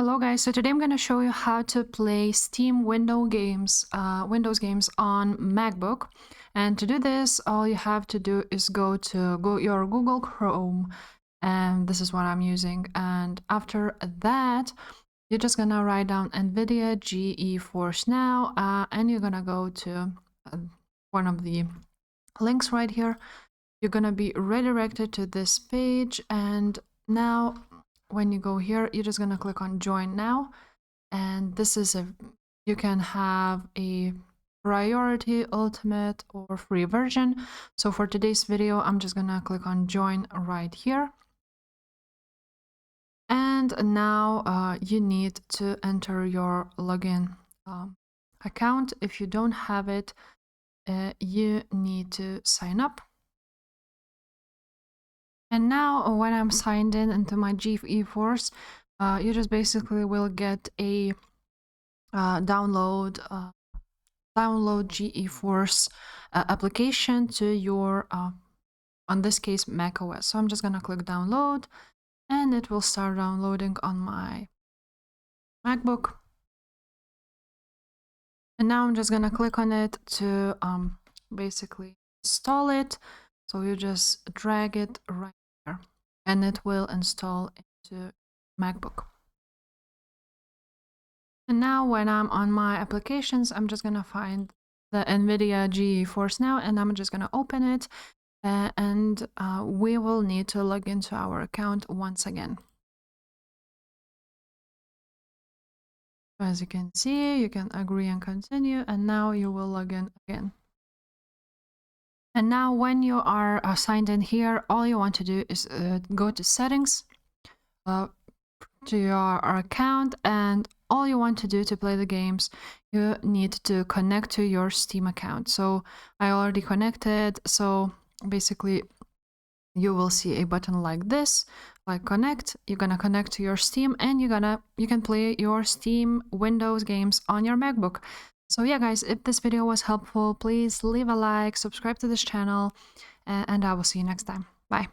Hello guys, so today I'm going to show you how to play Steam Windows games on MacBook. And to do this, all you have to do is go to your Google Chrome, and this is what I'm using. And after that, you're just going to write down Nvidia GForce now, and you're going to go to one of the links right here. You're going to be redirected to this page, and now when you go here, you're just going to click on join now, and this is you can have a priority, ultimate, or free version. So for today's video, I'm just going to click on join right here. And now you need to enter your login account. If you don't have it, you need to sign up. And now when I'm signed in into my GForce, you just basically will get a download GForce application to your, on this case, Mac OS. So I'm just gonna click download, and it will start downloading on my MacBook. And now I'm just gonna click on it to basically install it. So you just drag it right here, and it will install into MacBook. And now when I'm on my applications, I'm just gonna find the Nvidia GForce now, and I'm just gonna open it, and we will need to log into our account once again. As you can see, you can agree and continue, and now you will log in again. And now when you are signed in here, all you want to do is go to settings, to your account, and all you want to do to play the games, you need to connect to your Steam account. So I already connected, so basically you will see a button like this, like connect. You're gonna connect to your Steam, and you can play your Steam Windows games on your MacBook. So yeah guys, if this video was helpful, please leave a like, subscribe to this channel, and I will see you next time. Bye.